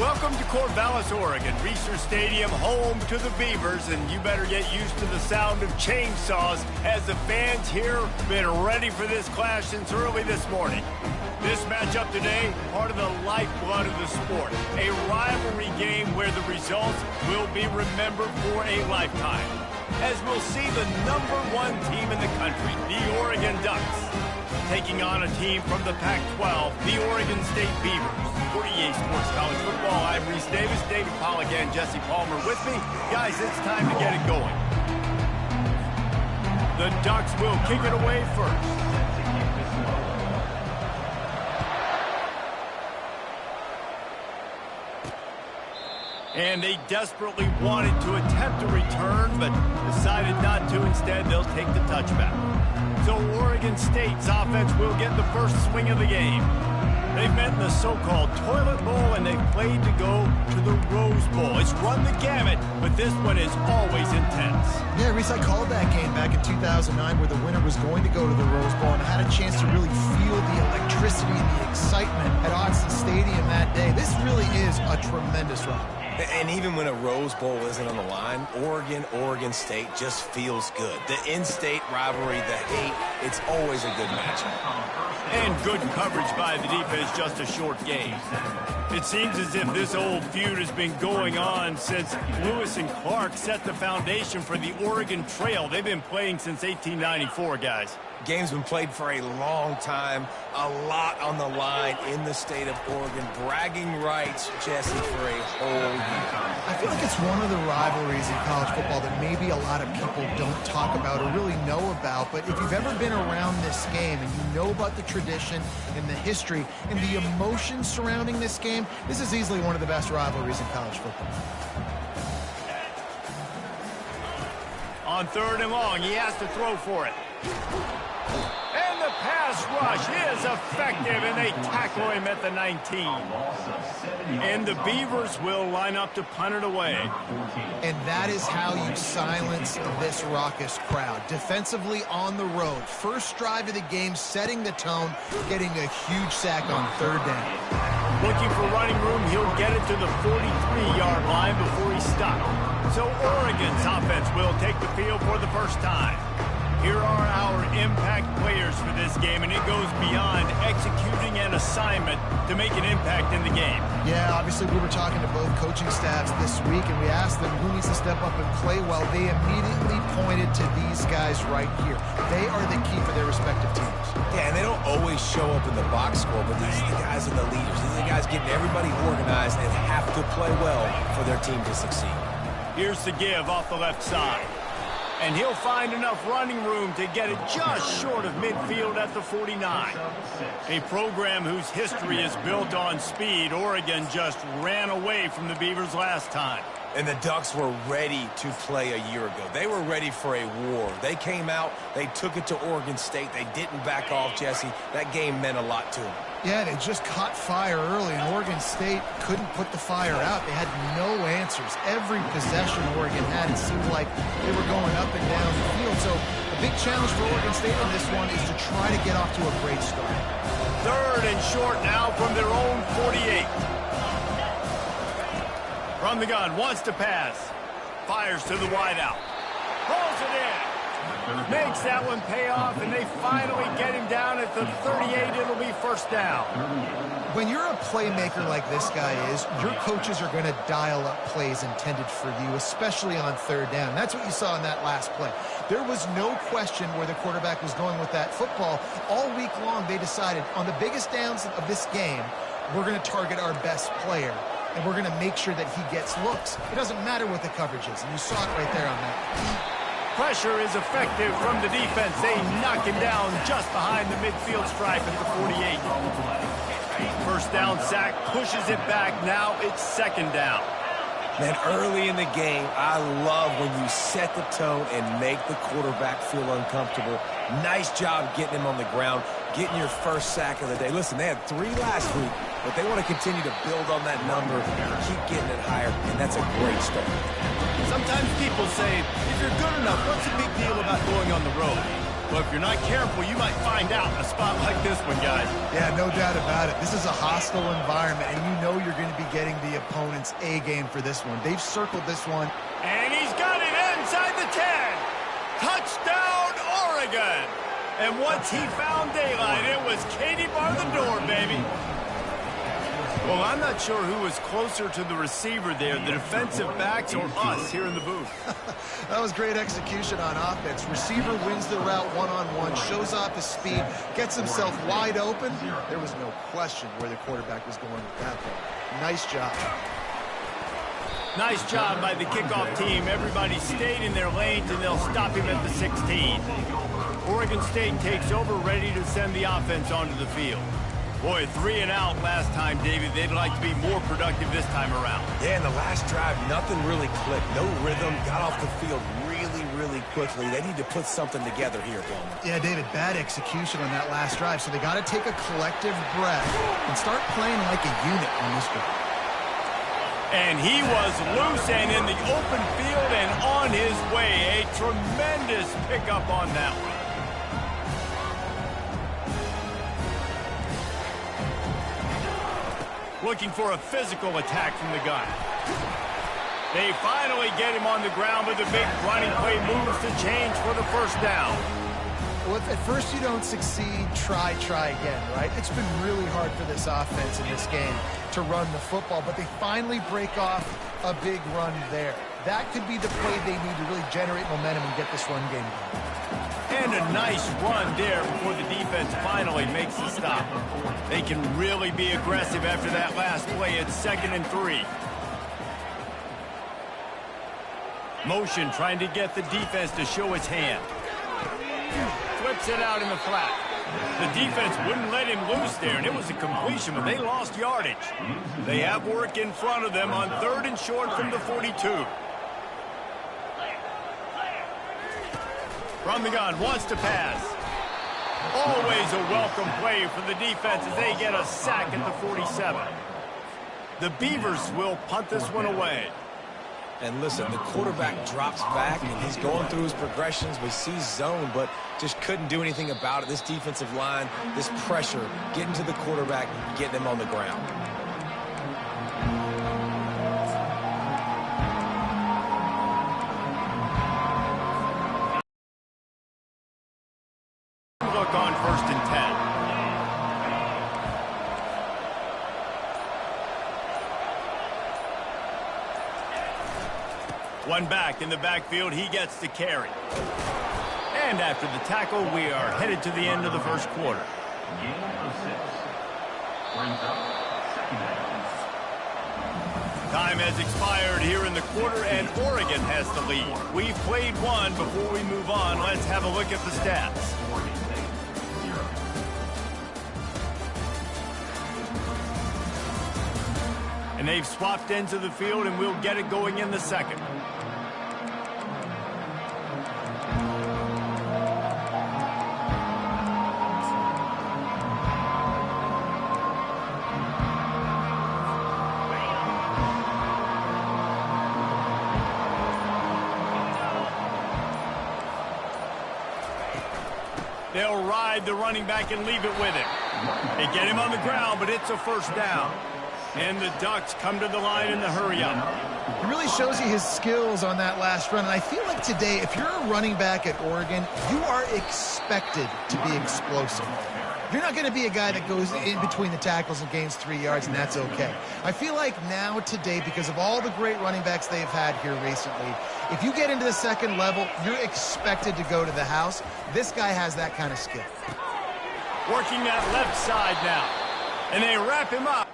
Welcome to Corvallis, Oregon, Reser Stadium, home to the Beavers, and you better get used to the sound of chainsaws as the fans here have been ready for this clash since early this morning. This matchup today, part of the lifeblood of the sport, a rivalry game where the results will be remembered for a lifetime, as we'll see the #1 team in the country, the Oregon Ducks, taking on a team from the Pac-12, the Oregon State Beavers. For EA Sports College Football, I'm Reese Davis, David Pollack, and Jesse Palmer with me. Guys, it's time to get it going. The Ducks will kick it away first. And they desperately wanted to attempt a return, but decided not to. Instead, they'll take the touchback. So Oregon State's offense will get the first swing of the game. They've met in the so-called Toilet Bowl, and they've played to go to the Rose Bowl. It's run the gamut, but this one is always intense. Yeah, Reese, I called that game back in 2009 where the winner was going to go to the Rose Bowl, and I had a chance to really feel the electricity and the excitement at Autzen Stadium that day. This really is a tremendous run. And even when a Rose Bowl isn't on the line, Oregon State just feels good. The in-state rivalry, the hate, it's always a good matchup. And good coverage by the defense, just a short game. It seems as if this old feud has been going on since Lewis and Clark set the foundation for the Oregon Trail. They've been playing since 1894, guys. Game's been played for a long time, a lot on the line in the state of Oregon. Bragging rights, Jesse, for a whole year. I feel like it's one of the rivalries in college football that maybe a lot of people don't talk about or really know about, but if you've ever been around this game and you know about the tradition and the history and the emotion surrounding this game, this is easily one of the best rivalries in college football. On 3rd and long, he has to throw for it. And the pass rush is effective, and they tackle him at the 19. And the Beavers will line up to punt it away. And that is how you silence this raucous crowd. Defensively on the road. First drive of the game, setting the tone, getting a huge sack on 3rd down. Looking for running room, he'll get it to the 43-yard line before he's stopped. So Oregon's offense will take the field for the first time. Here are our impact players for this game, and it goes beyond executing an assignment to make an impact in the game. Yeah, obviously we were talking to both coaching staffs this week, and we asked them who needs to step up and play well. They immediately pointed to these guys right here. They are the key for their respective teams. Yeah, and they don't always show up in the box score, but these are the guys are the leaders. These are the guys getting everybody organized and have to play well for their team to succeed. Here's the give off the left side. And he'll find enough running room to get it just short of midfield at the 49. A program whose history is built on speed. Oregon just ran away from the Beavers last time. And the Ducks were ready to play a year ago. They were ready for a war. They came out, they took it to Oregon State. They didn't back off, Jesse. That game meant a lot to them. Yeah, they just caught fire early, and Oregon State couldn't put the fire out. They had no answers. Every possession Oregon had, it seemed like they were going up and down the field. So a big challenge for Oregon State in this one is to try to get off to a great start. 3rd and short now from their own 48. From the gun, wants to pass. Fires to the wideout. Pulls it in. Makes that one pay off, and they finally get him down at the 38. It'll be first down. When you're a playmaker like this guy is, your coaches are going to dial up plays intended for you, especially on 3rd down. That's what you saw in that last play. There was no question where the quarterback was going with that football. All week long, they decided on the biggest downs of this game, we're going to target our best player, and we're going to make sure that he gets looks. It doesn't matter what the coverage is, and you saw it right there on that. Pressure is effective from the defense. They knock him down just behind the midfield stripe at the 48. First down sack, pushes it back. Now it's 2nd down. Man, early in the game, I love when you set the tone and make the quarterback feel uncomfortable. Nice job getting him on the ground, getting your first sack of the day. Listen, they had 3 last week, but they want to continue to build on that number, keep getting it higher, and that's a great start. Sometimes people say, if you're good enough, what's the big deal about going on the road? Well, if you're not careful, you might find out in a spot like this one, guys. Yeah, no doubt about it. This is a hostile environment, and you know you're going to be getting the opponent's A game for this one. They've circled this one. And he's got it inside the 10. Touchdown, Oregon. And once he found daylight, it was Katie bar the door, baby. Well, I'm not sure who was closer to the receiver there, the defensive backs or us here in the booth. That was great execution on offense. Receiver wins the route one-on-one, shows off his speed, gets himself wide open. There was no question where the quarterback was going with that ball. Nice job. Nice job by the kickoff team. Everybody stayed in their lanes, and they'll stop him at the 16. Oregon State takes over, ready to send the offense onto the field. Boy, 3 and out last time, David. They'd like to be more productive this time around. Yeah, in the last drive, nothing really clicked. No rhythm. Got off the field really quickly. They need to put something together here, Bowman. Yeah, David, bad execution on that last drive. So they got to take a collective breath and start playing like a unit on this drive. And he was loose and in the open field and on his way. A tremendous pickup on that one. Looking for a physical attack from the gun. They finally get him on the ground, but the big running play moves to change for the first down. Well, if at first you don't succeed, try again, right? It's been really hard for this offense in this game to run the football, but they finally break off a big run there. That could be the play they need to really generate momentum and get this run game going. And a nice run there before the defense finally makes the stop. They can really be aggressive after that last play. It's 2nd and 3. Motion trying to get the defense to show its hand. Flips it out in the flat. The defense wouldn't let him loose there, and it was a completion, but they lost yardage. They have work in front of them on 3rd and short from the 42. From the gun, wants to pass. Always a welcome play for the defense as they get a sack at the 47. The Beavers will punt this one away. And listen, the quarterback drops back, and he's going through his progressions. We see zone, but just couldn't do anything about it. This defensive line, this pressure, getting to the quarterback, getting him on the ground. Look on 1st and 10. One back in the backfield, he gets the carry. And after the tackle, we are headed to the end of the first quarter. Time has expired here in the quarter, and Oregon has the lead. We've played one. Before we move on, let's have a look at the stats. And they've swapped into the field, and we'll get it going in the 2nd. They'll ride the running back and leave it with him. They get him on the ground, but it's a 1st down. And the Ducks come to the line in the hurry-up. He really shows you his skills on that last run. And I feel like today, if you're a running back at Oregon, you are expected to be explosive. You're not going to be a guy that goes in between the tackles and gains 3 yards, and that's okay. I feel like now today, because of all the great running backs they've had here recently, if you get into the 2nd level, you're expected to go to the house. This guy has that kind of skill. Working that left side now. And they wrap him up.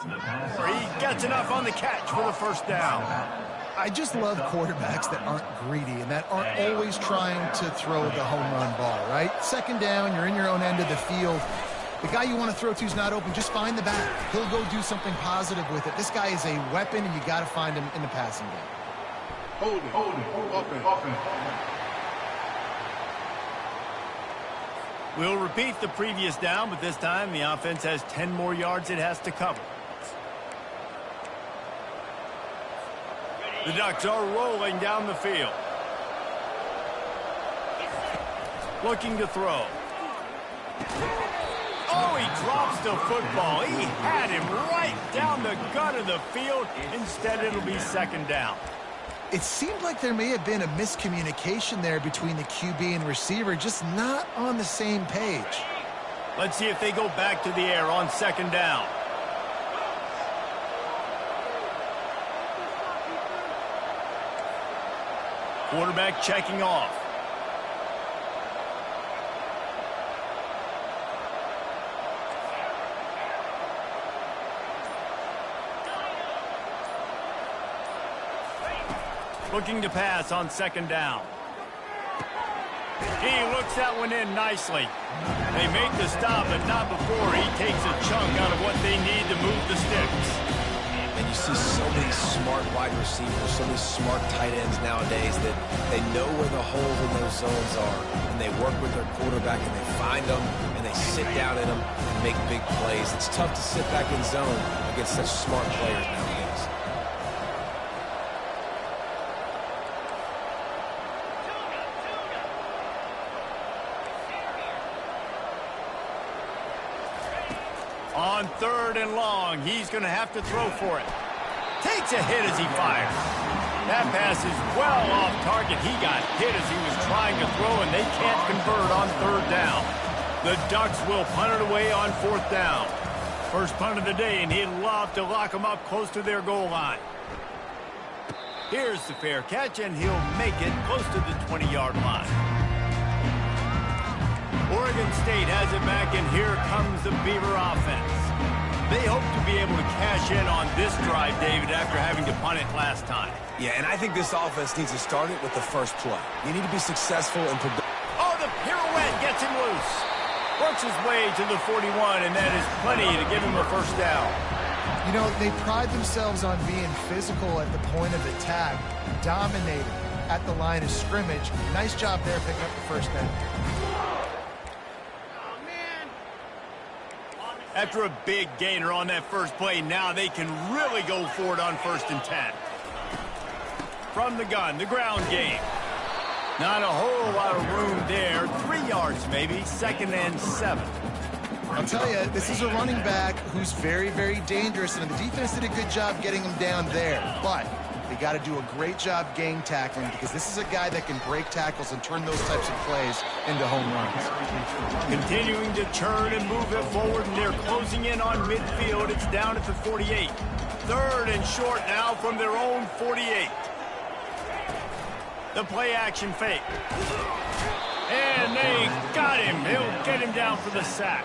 He gets enough on the catch for the 1st down. I just love quarterbacks that aren't greedy and that aren't always trying to throw the home run ball, right? 2nd down, you're in your own end of the field. The guy you want to throw to is not open. Just find the back. He'll go do something positive with it. This guy is a weapon, and you got to find him in the passing game. Hold it, open. We'll repeat the previous down, but this time the offense has 10 more yards it has to cover. The Ducks are rolling down the field. Looking to throw. Oh, he drops the football. He had him right down the gut of the field. Instead, it'll be second down. It seemed like there may have been a miscommunication there between the QB and receiver, just not on the same page. Let's see if they go back to the air on second down. Quarterback checking off. Looking to pass on second down. He looks that one in nicely. They make the stop, but not before he takes a chunk out of what they need to move the sticks. And you see so many smart wide receivers, so many smart tight ends nowadays that they know where the holes in those zones are, and they work with their quarterback, and they find them, and they sit down in them and make big plays. It's tough to sit back in zone against such smart players nowadays. On third and long, he's going to have to throw for it. Takes a hit as he fires. That pass is well off target. He got hit as he was trying to throw, and they can't convert on third down. The Ducks will punt it away on fourth down. First punt of the day, and he'd love to lock them up close to their goal line. Here's the fair catch, and he'll make it close to the 20-yard line. Oregon State has it back, and here comes the Beaver offense. They hope to be able to cash in on this drive, David, after having to punt it last time. Yeah, and I think this offense needs to start it with the first play. You need to be successful in... Oh, the pirouette gets him loose. Works his way to the 41, and that is plenty to give him a first down. You know, they pride themselves on being physical at the point of attack, dominating at the line of scrimmage. Nice job there picking up the first down. After a big gainer on that first play, now they can really go for it on 1st and 10. From the gun, the ground game. Not a whole lot of room there. 3 yards maybe, 2nd and 7. I'll tell you, this is a running back who's very, very dangerous, and the defense did a good job getting him down there. But they got to do a great job gang tackling, because this is a guy that can break tackles and turn those types of plays into home runs. Continuing to turn and move it forward, and they're closing in on midfield. It's down at the 48. 3rd and short now from their own 48. The play action fake. And they got him. He'll get him down for the sack.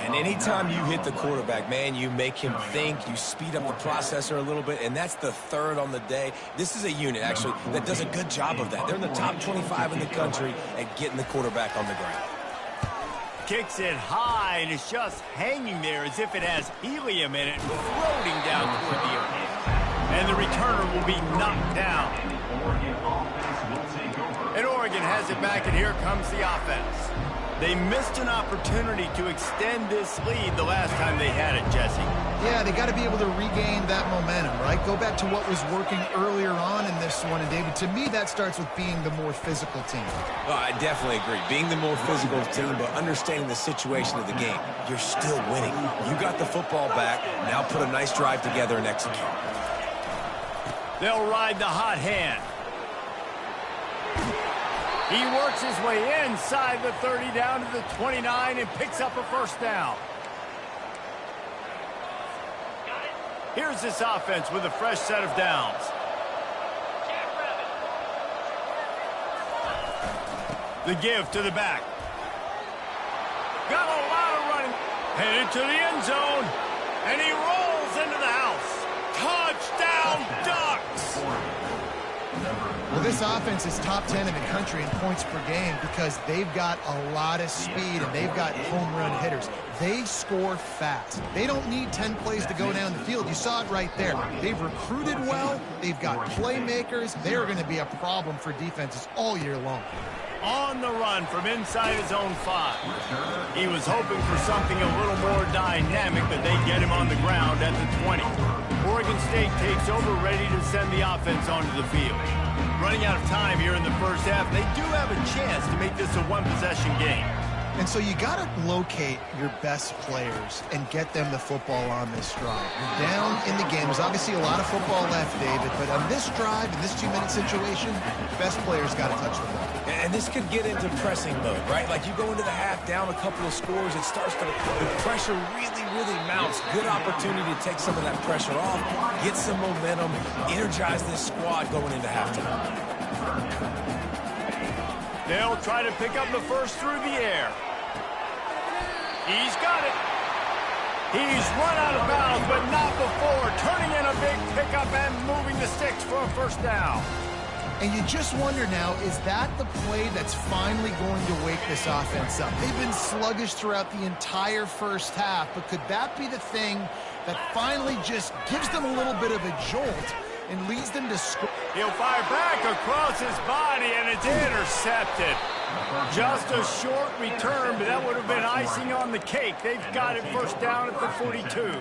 And anytime you hit the quarterback, man, you make him think, you speed up the processor a little bit, and that's the 3rd on the day. This is a unit, actually, that does a good job of that. They're in the top 25 in the country at getting the quarterback on the ground. Kicks it high, and it's just hanging there as if it has helium in it, floating down toward the earth. And the returner will be knocked down. And Oregon has it back, and here comes the offense. They missed an opportunity to extend this lead the last time they had it, Jesse. Yeah, they got to be able to regain that momentum, right? Go back to what was working earlier on in this one. And, David, to me, that starts with being the more physical team. Oh, I definitely agree. Being the more physical team, but understanding the situation of the game. You're still winning. You got the football back. Now put a nice drive together and execute. They'll ride the hot hand. He works his way inside the 30 down to the 29 and picks up a first down. Here's this offense with a fresh set of downs. The give to the back. Got a lot of running. Headed to the end zone. And he rolls into the house. Touchdown, Ducks! Well, this offense is top 10 in the country in points per game because they've got a lot of speed and they've got home run hitters. They score fast. They don't need 10 plays to go down the field. You saw it right there. They've recruited well. They've got playmakers. They're going to be a problem for defenses all year long. On the run from inside his own 5. He was hoping for something a little more dynamic, but they get him on the ground at the 20. Oregon State takes over, ready to send the offense onto the field. Running out of time here in the first half, they do have a chance to make this a one-possession game. And so you got to locate your best players and get them the football on this drive. You're down in the game. There's obviously a lot of football left, David, but on this drive, in this 2-minute situation, best players got to touch the ball. And this could get into pressing mode, right? Like you go into the half down a couple of scores, it starts to, the pressure really mounts. Good opportunity to take some of that pressure off, get some momentum, energize this squad going into halftime. They'll try to pick up the first through the air. He's got it. He's run out of bounds, but not before. Turning in a big pickup and moving the sticks for a first down. And you just wonder now, is that the play that's finally going to wake this offense up? They've been sluggish throughout the entire first half, but could that be the thing that finally just gives them a little bit of a jolt and leads them to score? He'll fire back across his body, and it's intercepted. Just a short return, but that would have been icing on the cake. They've got it first down at the 42.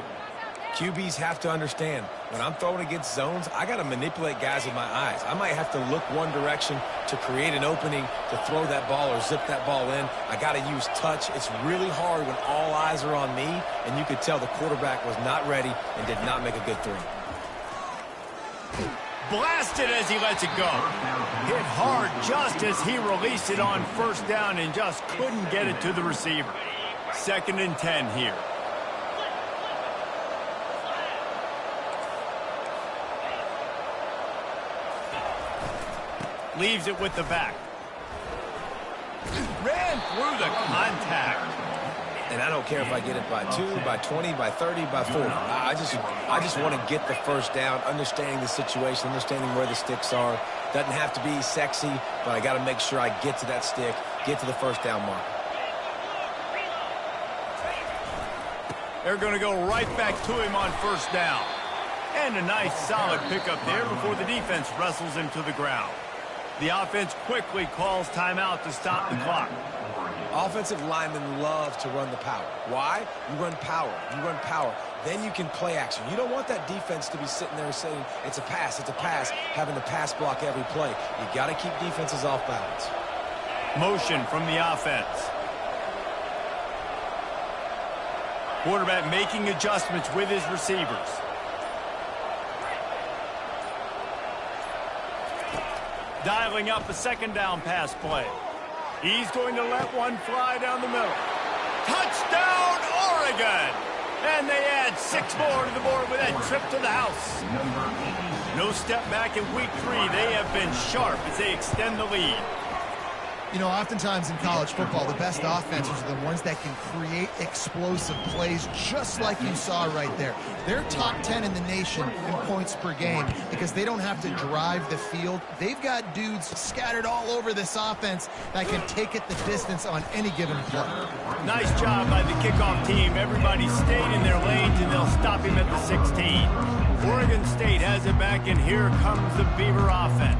QBs have to understand, when I'm throwing against zones, I got to manipulate guys with my eyes. I might have to look one direction to create an opening to throw that ball or zip that ball in. I got to use touch. It's really hard when all eyes are on me, and you could tell the quarterback was not ready and did not make a good throw. Blasted as he lets it go. Hit hard just as he released it on first down and just couldn't get it to the receiver. 2nd and 10 here. Leaves it with the back. Ran through the contact. And I don't care if I get it by 2, by 20, by 30, by 40. I just want to get the first down, understanding the situation, understanding where the sticks are. Doesn't have to be sexy, but I got to make sure I get to that stick, get to the first down mark. They're going to go right back to him on first down. And a nice solid pickup there before the defense wrestles him to the ground. The offense quickly calls timeout to stop the clock. Offensive linemen love to run the power. Why? You run power. You run power. Then you can play action. You don't want that defense to be sitting there saying, it's a pass, having to pass block every play. You got to keep defenses off balance. Motion from the offense. Quarterback making adjustments with his receivers. Dialing up a 2nd down pass play. He's going to let one fly down the middle. Touchdown, Oregon! And they add 6 more to the board with that trip to the house. No step back in week 3. They have been sharp as they extend the lead. You know, oftentimes in college football, the best offenses are the ones that can create explosive plays, just like you saw right there. They're top 10 in the nation in points per game because they don't have to drive the field. They've got dudes scattered all over this offense that can take it the distance on any given play. Nice job by the kickoff team. Everybody stayed in their lanes, and they'll stop him at the 16. Oregon State has it back, and here comes the Beaver offense.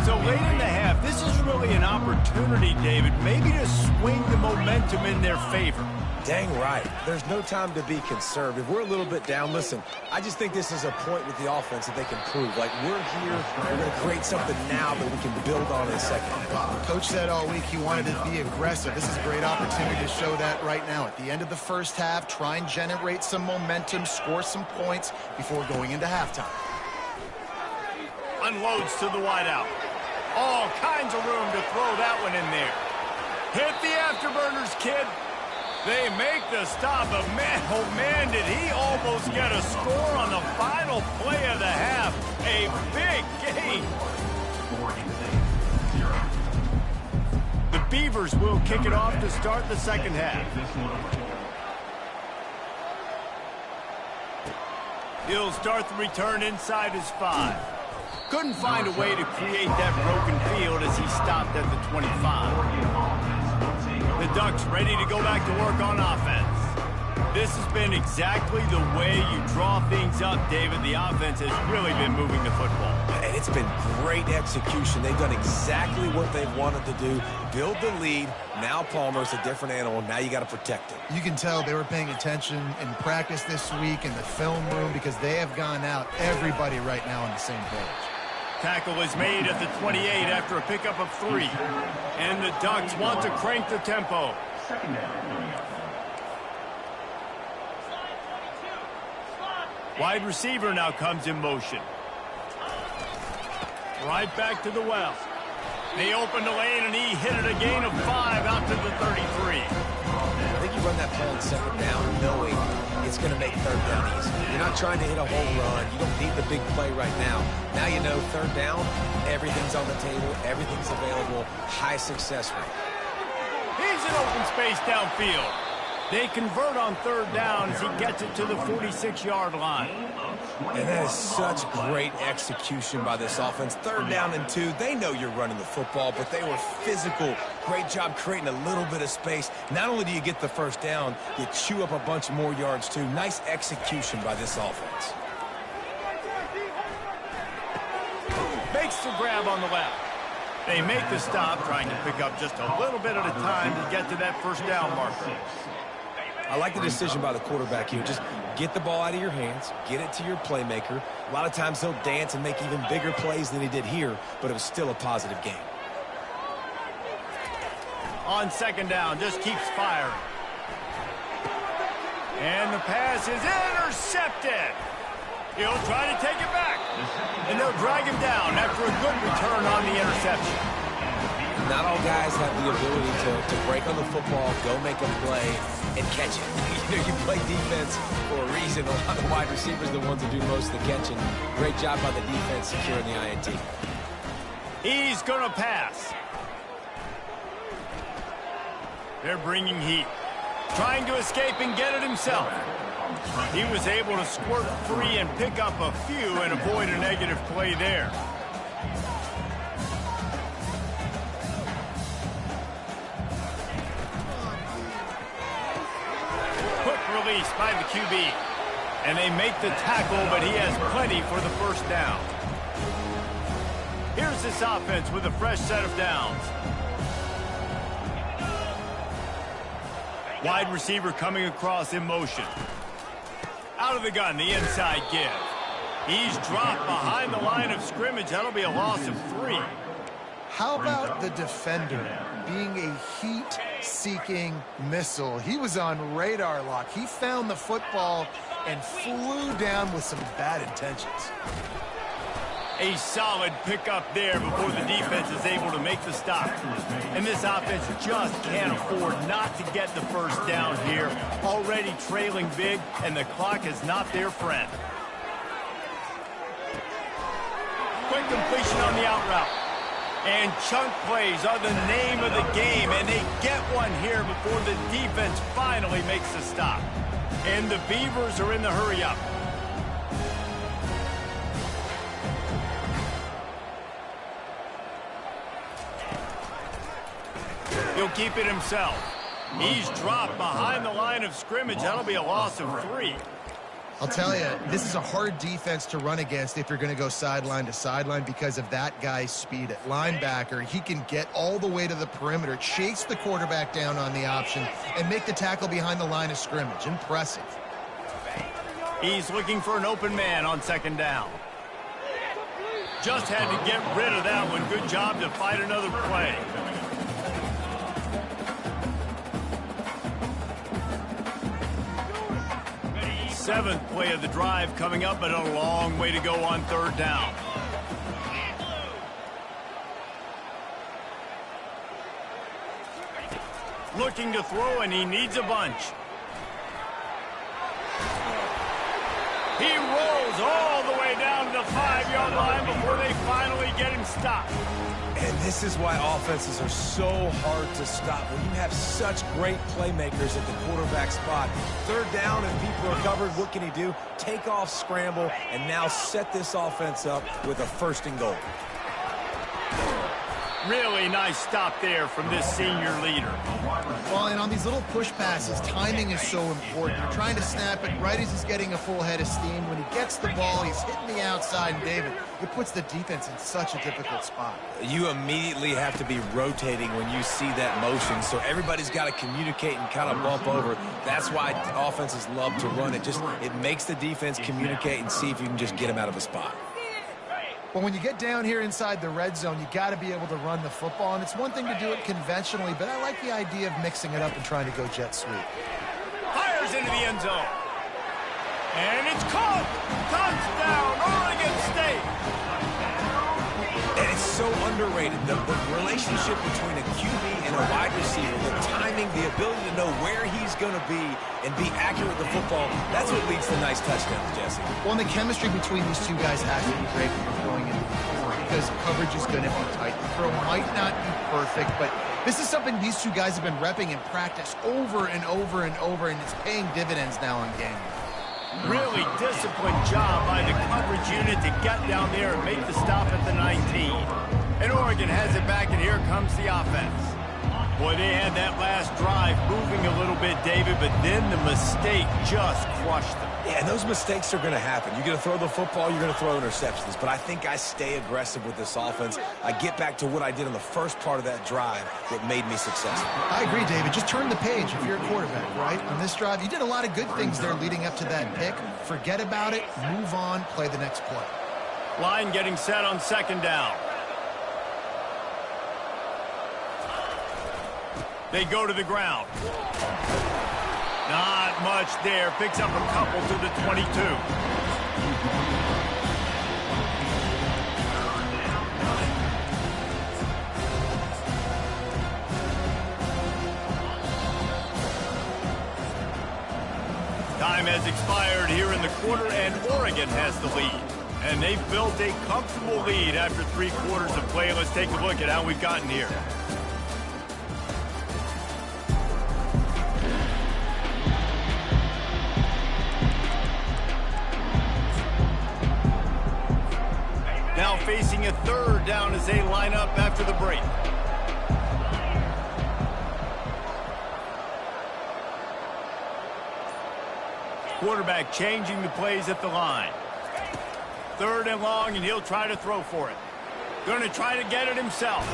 So late in the half, this is really an opportunity, David, maybe to swing the momentum in their favor. Dang right. There's no time to be conservative. We're a little bit down. Listen, I just think this is a point with the offense that they can prove. Like, we're here, we're going to create something now that we can build on in a second. Coach said all week he wanted to be aggressive. This is a great opportunity to show that right now. At the end of the first half, try and generate some momentum, score some points before going into halftime. Unloads to the wideout. All kinds of room to throw that one in there. Hit the afterburners, kid. They make the stop, but man, oh man, did he almost get a score on the final play of the half. A big game. The Beavers will kick it off to start the second half. He'll start the return inside his 5. Couldn't find a way to create that broken field as he stopped at the 25. The Ducks ready to go back to work on offense. This has been exactly the way you draw things up, David. The offense has really been moving the football. And it's been great execution. They've done exactly what they've wanted to do. Build the lead. Now Palmer's a different animal. Now you got to protect him. You can tell they were paying attention in practice this week in the film room because they have gone out, everybody right now on the same page. Tackle is made at the 28 after a pickup of 3. And the Ducks want to crank the tempo. Wide receiver now comes in motion. Right back to the well. They opened the lane, and he hit it a gain of 5 out to the 33. I think you run that play on second down knowing it's going to make third down easy. You're not trying to hit a home run. You don't need the big play right now. Now you know third down, everything's on the table, everything's available, high success rate. He's in open space downfield. They convert on third down as he gets it to the 46-yard line. And that is such great execution by this offense. Third down and 2. They know you're running the football, but they were physical. Great job creating a little bit of space. Not only do you get the first down, you chew up a bunch more yards, too. Nice execution by this offense. Makes the grab on the left. They make the stop, trying to pick up just a little bit at a time to get to that first down marker. I like the decision by the quarterback here. Just get the ball out of your hands, get it to your playmaker. A lot of times he'll dance and make even bigger plays than he did here, but it was still a positive game. On second down, just keeps firing. And the pass is intercepted. He'll try to take it back. And they'll drag him down after a good return on the interception. Not all guys have the ability to break on the football, go make a play, and catch it. You play defense for a reason. A lot of wide receivers are the ones who do most of the catching. Great job by the defense securing the INT. He's going to pass. They're bringing heat. Trying to escape and get it himself. He was able to squirt free and pick up a few and avoid a negative play there. Release by the QB. And they make the tackle, but he has plenty for the first down. Here's this offense with a fresh set of downs. Wide receiver coming across in motion. Out of the gun, the inside give. He's dropped behind the line of scrimmage. That'll be a loss of 3. How about the defender being a heat-seeking missile? He was on radar lock. He found the football and flew down with some bad intentions. A solid pickup there before the defense is able to make the stop. And this offense just can't afford not to get the first down here. Already trailing big, and the clock is not their friend. Quick completion on the out route. And chunk plays are the name of the game, and they get one here before the defense finally makes the stop. And the Beavers are in the hurry-up. He'll keep it himself. He's dropped behind the line of scrimmage. That'll be a loss of 3. I'll tell you, this is a hard defense to run against if you're going to go sideline to sideline because of that guy's speed at linebacker. He can get all the way to the perimeter, chase the quarterback down on the option, and make the tackle behind the line of scrimmage. Impressive. He's looking for an open man on second down. Just had to get rid of that one. Good job to fight another play. Seventh play of the drive coming up, but a long way to go on third down. Looking to throw, and he needs a bunch. He rolls all the way way down to the 5-yard line before they finally get him stopped. And this is why offenses are so hard to stop. When you have such great playmakers at the quarterback spot, third down, if people are covered, what can he do? Take off, scramble, and now set this offense up with a 1st and goal. Really nice stop there from this senior leader. Well, and on these little push passes, timing is so important. You're trying to snap it right as he's getting a full head of steam. When he gets the ball, he's hitting the outside, and David, it puts the defense in such a difficult spot. You immediately have to be rotating when you see that motion, so everybody's got to communicate and kind of bump over. That's why offenses love to run it. It makes the defense communicate and see if you can just get him out of a spot. Well, when you get down here inside the red zone, you got to be able to run the football, and it's one thing to do it conventionally, but I like the idea of mixing it up and trying to go jet sweep. Fires into the end zone. And it's caught. Touchdown, Oregon State. And it's so underrated, the relationship between a QB and a wide receiver, the timing, the ability to know where he's going to be and be accurate with the football, that's what leads to nice touchdowns, Jesse. Well, and the chemistry between these two guys has to be great when we're going into the floor because coverage is going to be tight. The throw might not be perfect, but this is something these two guys have been repping in practice over and over and over, and it's paying dividends now in games. Really disciplined job by the coverage unit to get down there and make the stop at the 19. And Oregon has it back, and here comes the offense. Boy, they had that last drive moving a little bit, David, but then the mistake just crushed them. Yeah, and those mistakes are going to happen. You're going to throw the football, you're going to throw interceptions. But I think I stay aggressive with this offense. I get back to what I did in the first part of that drive that made me successful. I agree, David. Just turn the page if you're a quarterback, right? On this drive, you did a lot of good things there leading up to that pick. Forget about it, move on, play the next play. Line getting set on 2nd down. They go to the ground. Not much there. Picks up a couple to the 22. Time has expired here in the quarter, and Oregon has the lead. And they've built a comfortable lead after 3 quarters of play. Let's take a look at how we've gotten here. Now facing a 3rd down as they line up after the break. Quarterback changing the plays at the line. 3rd and long, and he'll try to throw for it. Going to try to get it himself.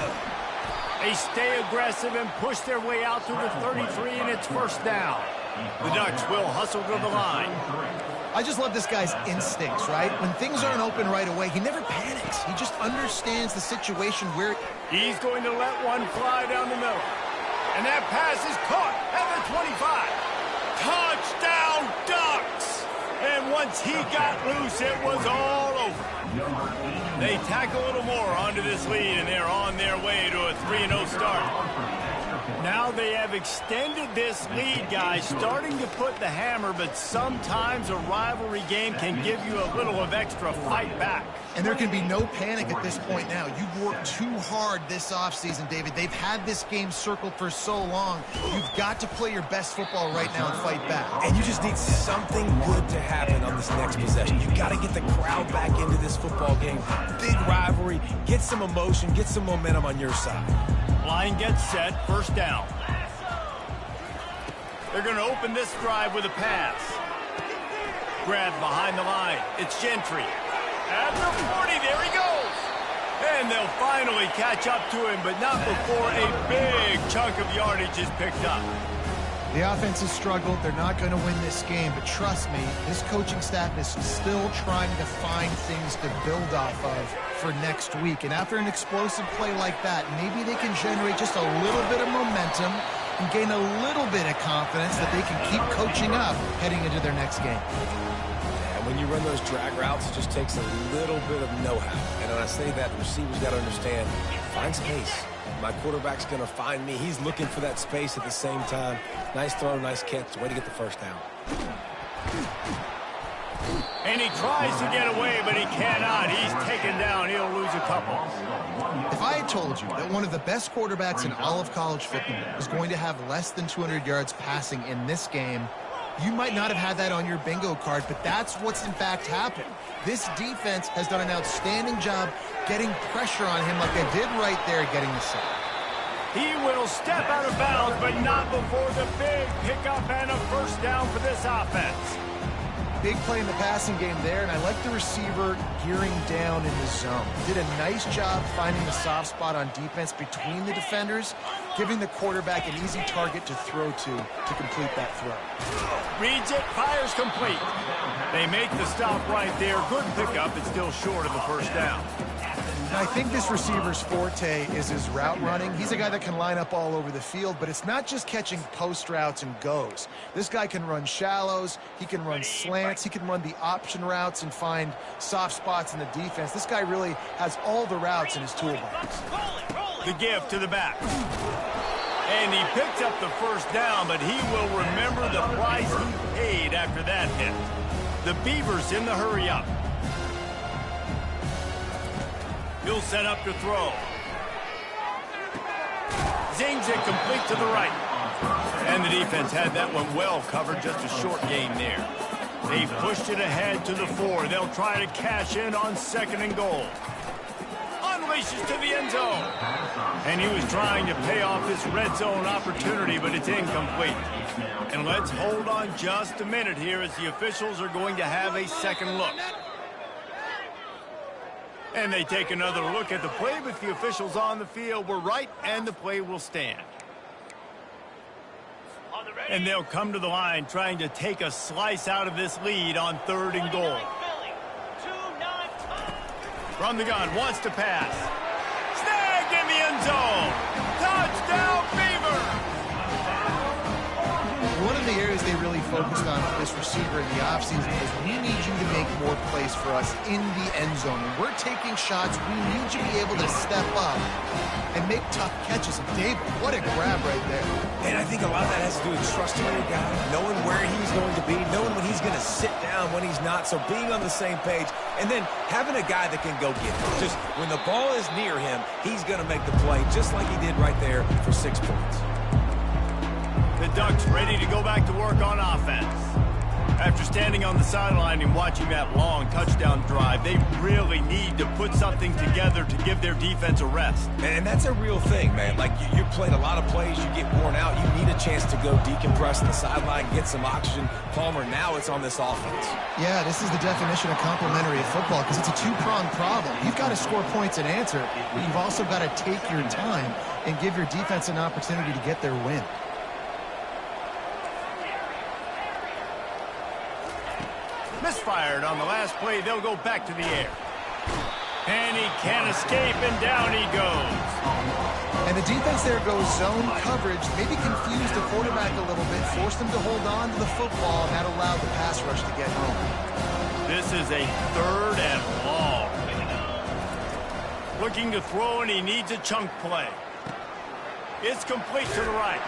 They stay aggressive and push their way out to the 33, and it's 1st down. The Ducks will hustle to the line. I just love this guy's instincts, right? When things aren't open right away, he never panics. He just understands the situation where he's going to let one fly down the middle. And that pass is caught at the 25. Touchdown, Ducks! And once he got loose, it was all over. They tack a little more onto this lead, and they're on their way to a 3-0 start. Now they have extended this lead, guys, starting to put the hammer, but sometimes a rivalry game can give you a little of extra fight back. And there can be no panic at this point now. You've worked too hard this offseason, David. They've had this game circled for so long. You've got to play your best football right now and fight back. And you just need something good to happen on this next possession. You've got to get the crowd back into this football game. Big rivalry. Get some emotion. Get some momentum on your side. Line gets set. 1st down. They're going to open this drive with a pass. Grabbed behind the line. It's Gentry. At the 40, there he goes. And they'll finally catch up to him, but not before a big chunk of yardage is picked up. The offense has struggled. They're not going to win this game, but trust me, this coaching staff is still trying to find things to build off of for next week. And after an explosive play like that, maybe they can generate just a little bit of momentum and gain a little bit of confidence that they can keep coaching up heading into their next game. When you run those drag routes, it just takes a little bit of know-how. And when I say that, the receivers got to understand, find space. My quarterback's going to find me. He's looking for that space at the same time. Nice throw, nice catch. Way to get the 1st down. And he tries to get away, but he cannot. He's taken down. He'll lose a couple. If I had told you that one of the best quarterbacks in all of college football was going to have less than 200 yards passing in this game, you might not have had that on your bingo card, but that's what's in fact happened. This defense has done an outstanding job getting pressure on him like they did right there getting the sack. He will step out of bounds, but not before the big pickup and a first down for this offense. Big play in the passing game there, and I like the receiver gearing down in the zone. Did a nice job finding the soft spot on defense between the defenders, giving the quarterback an easy target to throw to complete that throw. Reads it, fires complete. They make the stop right there. Good pickup. It's still short of the first down. I think this receiver's forte is his route running. He's a guy that can line up all over the field, but it's not just catching post routes and goes. This guy can run shallows, he can run slants, he can run the option routes and find soft spots in the defense. This guy really has all the routes in his toolbox. The give to the back. And he picks up the first down, but he will remember the price he paid after that hit. The Beavers in the hurry up. He'll set up to throw. Zings it complete to the right. And the defense had that one well covered, just a short gain there. They pushed it ahead to the 4. They'll try to cash in on 2nd and goal. Unleashes to the end zone. And he was trying to pay off this red zone opportunity, but it's incomplete. And let's hold on just a minute here as the officials are going to have a second look. And they take another look at the play, but the officials on the field were right, and the play will stand. And they'll come to the line trying to take a slice out of this lead on 3rd and goal. From the gun, wants to pass. Snagged in the end zone. Touchdown, Beavers! One of the areas they really focused on for this receiver in the offseason is we need you to make more plays for us in the end zone. When we're taking shots, we need you to be able to step up and make tough catches. And David, what a grab right there. And I think a lot of that has to do with trusting your guy, knowing where he's going to be, knowing when he's going to sit down, when he's not. So being on the same page, and then having a guy that can go get it. Just when the ball is near him, he's going to make the play just like he did right there for 6 points. The Ducks ready to go back to work on offense. After standing on the sideline and watching that long touchdown drive, they really need to put something together to give their defense a rest. And that's a real thing, man. Like, you played a lot of plays, you get worn out, you need a chance to go decompress on the sideline, get some oxygen. Palmer, now it's on this offense. Yeah, this is the definition of complementary football because it's a two-pronged problem. You've got to score points and answer, but you've also got to take your time and give your defense an opportunity to get their win. Misfired on the last play. They'll go back to the air. And he can't escape, and down he goes. And the defense there goes zone coverage, maybe confused the quarterback a little bit, forced him to hold on to the football, and that allowed the pass rush to get home. This is a 3rd and long. Looking to throw, and he needs a chunk play. It's complete to the right.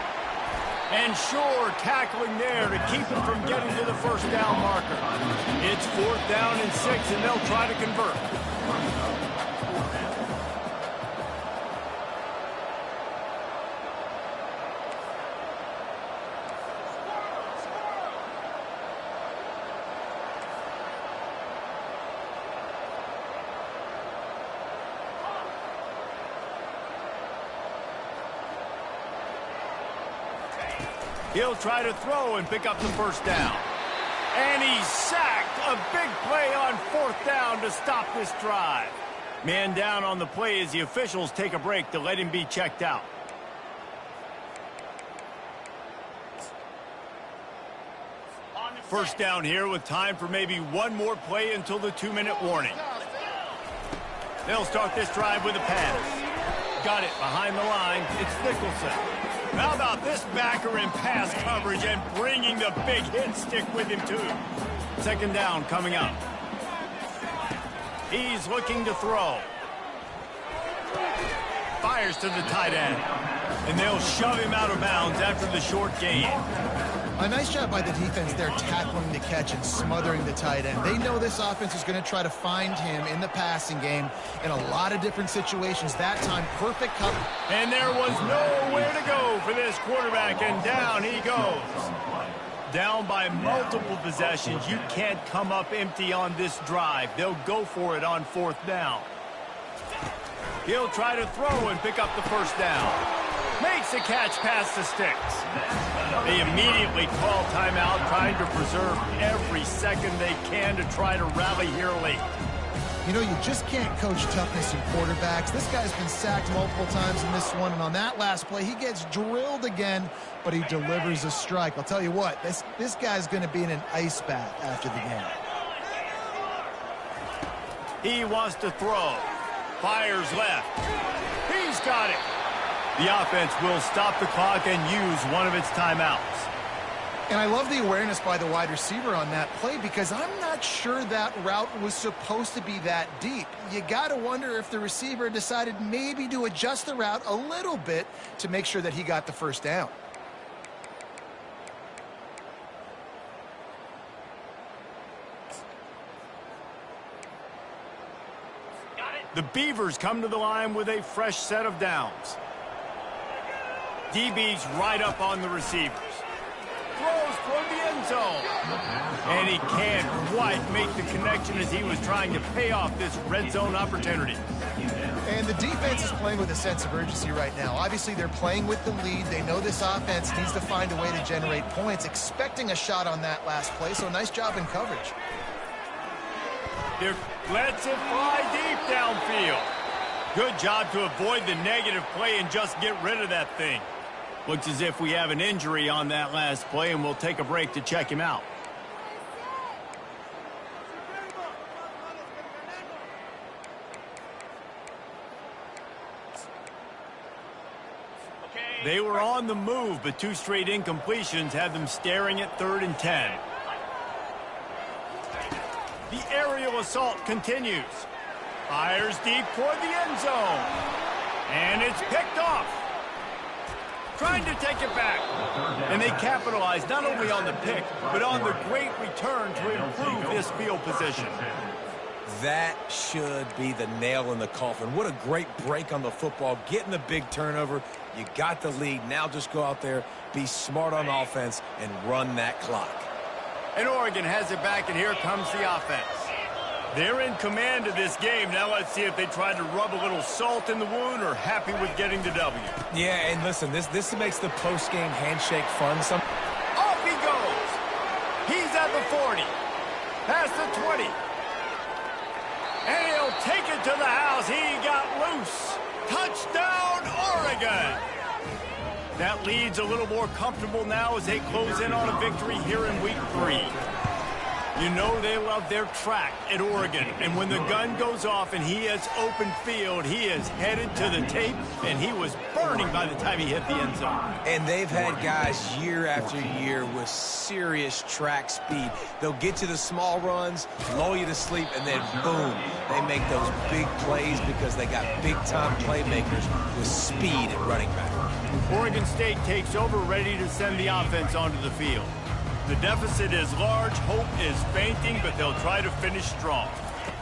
And Shore tackling there to keep him from getting to the first down marker. It's 4th down and 6, and they'll try to convert. He'll try to throw and pick up the first down. And he's sacked. A big play on 4th down to stop this drive. Man down on the play as the officials take a break to let him be checked out. First down here with time for maybe one more play until the 2-minute warning. They'll start this drive with a pass. Got it behind the line. It's Nicholson. How about this backer in pass coverage and bringing the big hit stick with him, too. 2nd down coming up. He's looking to throw. Fires to the tight end. And they'll shove him out of bounds after the short gain. A nice job by the defense there tackling the catch and smothering the tight end. They know this offense is going to try to find him in the passing game in a lot of different situations. That time, perfect cover. And there was nowhere to go for this quarterback, and down he goes. Down by multiple possessions. You can't come up empty on this drive. They'll go for it on 4th down. He'll try to throw and pick up the first down. Makes a catch past the sticks. They immediately call timeout, trying to preserve every second they can to try to rally here late. You know, you just can't coach toughness in quarterbacks. This guy's been sacked multiple times in this one, and on that last play, he gets drilled again, but he delivers a strike. I'll tell you what, this guy's going to be in an ice bath after the game. He wants to throw. Fires left. He's got it. The offense will stop the clock and use one of its timeouts. And I love the awareness by the wide receiver on that play because I'm not sure that route was supposed to be that deep. You got to wonder if the receiver decided maybe to adjust the route a little bit to make sure that he got the first down. The Beavers come to the line with a fresh set of downs. DB's right up on the receivers. Throws toward the end zone. And he can't quite make the connection as he was trying to pay off this red zone opportunity. And the defense is playing with a sense of urgency right now. Obviously, they're playing with the lead. They know this offense needs to find a way to generate points, expecting a shot on that last play, so nice job in coverage. Lets it fly deep downfield. Good job to avoid the negative play and just get rid of that thing. Looks as if we have an injury on that last play, and we'll take a break to check him out. They were on the move, but 2 straight incompletions had them staring at 3rd and 10. The aerial assault continues. Fires deep toward the end zone. And it's picked off. Trying to take it back. And they capitalize not only on the pick, but on the great return to improve this field position. That should be the nail in the coffin. What a great break on the football. Getting the big turnover. You got the lead. Now just go out there, be smart on offense, and run that clock. And Oregon has it back, and here comes the offense. They're in command of this game. Now let's see if they try to rub a little salt in the wound or happy with getting the W. Yeah, and listen, this makes the post-game handshake fun. Off he goes. He's at the 40. Past the 20. And he'll take it to the house. He got loose. Touchdown, Oregon. That lead's a little more comfortable now as they close in on a victory here in week 3. You know they love their track at Oregon. And when the gun goes off and he has open field, he is headed to the tape, and he was burning by the time he hit the end zone. And they've had guys year after year with serious track speed. They'll get to the small runs, lull you to sleep, and then boom, they make those big plays because they got big-time playmakers with speed at running back. Oregon State takes over, ready to send the offense onto the field. The deficit is large, hope is fainting, but they'll try to finish strong.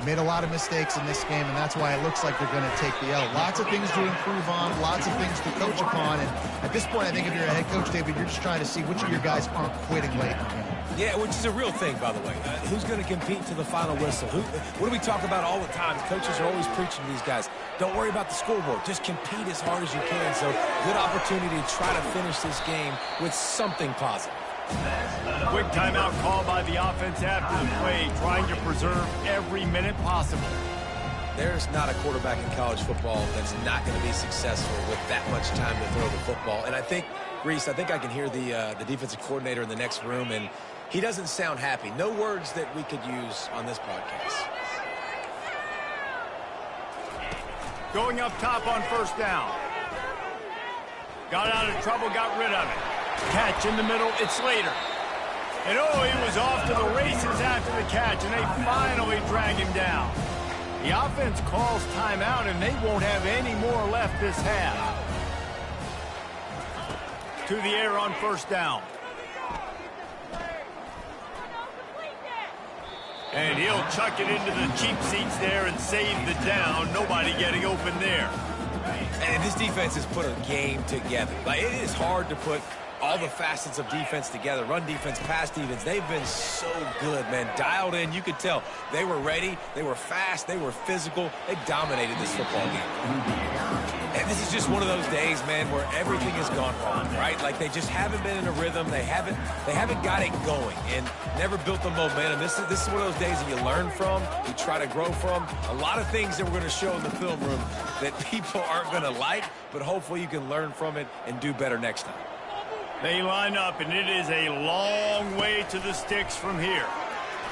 Made a lot of mistakes in this game, and that's why it looks like they're going to take the L. Lots of things to improve on, lots of things to coach upon, and at this point, I think if you're a head coach, David, you're just trying to see which of your guys aren't quitting late in the game. Yeah, which is a real thing, by the way. Who's going to compete to the final whistle? What do we talk about all the time? Coaches are always preaching to these guys. Don't worry about the scoreboard. Just compete as hard as you can. So, good opportunity to try to finish this game with something positive. Quick timeout call by the offense after the play, trying to preserve every minute possible. There's not a quarterback in college football that's not going to be successful with that much time to throw the football. And I think, Reese, I can hear the defensive coordinator in the next room, and he doesn't sound happy. No words that we could use on this podcast. Going up top on first down. Got out of trouble, got rid of it. Catch in the middle, it's Slater. And oh, he was off to the races after the catch, and they finally drag him down. The offense calls timeout, and they won't have any more left this half. To the air on first down. And he'll chuck it into the cheap seats there and save the down. Nobody getting open there. And this defense has put a game together. Like, it is hard to put all the facets of defense together. Run defense, pass defense. They've been so good, man. Dialed in. You could tell they were ready. They were fast. They were physical. They dominated this football game. And this is just one of those days, man, where everything has gone wrong, right? Like, they just haven't been in a rhythm. They haven't got it going and never built the momentum. This is one of those days that you learn from, you try to grow from. A lot of things that we're going to show in the film room that people aren't going to like, but hopefully you can learn from it and do better next time. They line up, and it is a long way to the sticks from here.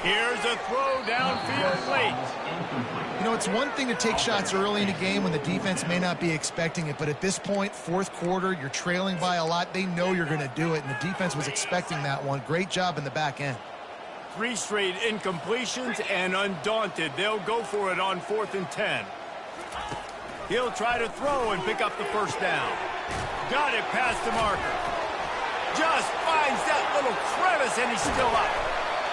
Here's a throw downfield late. You know, it's one thing to take shots early in a game when the defense may not be expecting it, but at this point, fourth quarter, you're trailing by a lot. They know you're going to do it, and the defense was expecting that one. Great job in the back end. 3 straight incompletions, and undaunted, they'll go for it on 4th and 10. He'll try to throw and pick up the first down. Got it past the marker. Just finds that little crevice, and he's still up.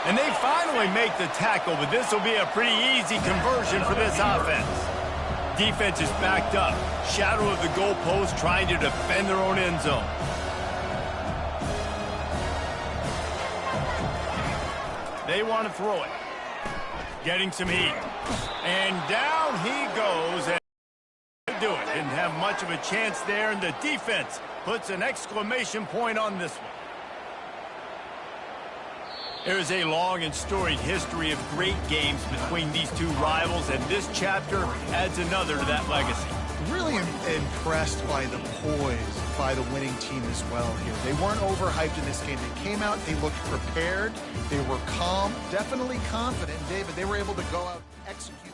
And they finally make the tackle, but this will be a pretty easy conversion for this offense. Defense is backed up. Shadow of the goalpost, trying to defend their own end zone. They want to throw it. Getting some heat. And down he goes. And do it. Didn't have much of a chance there, and the defense puts an exclamation point on this one. There's a long and storied history of great games between these two rivals, and this chapter adds another to that legacy. Really impressed by the poise by the winning team as well here. They weren't overhyped in this game. They came out, they looked prepared, they were calm, definitely confident. David, they were able to go out, execute.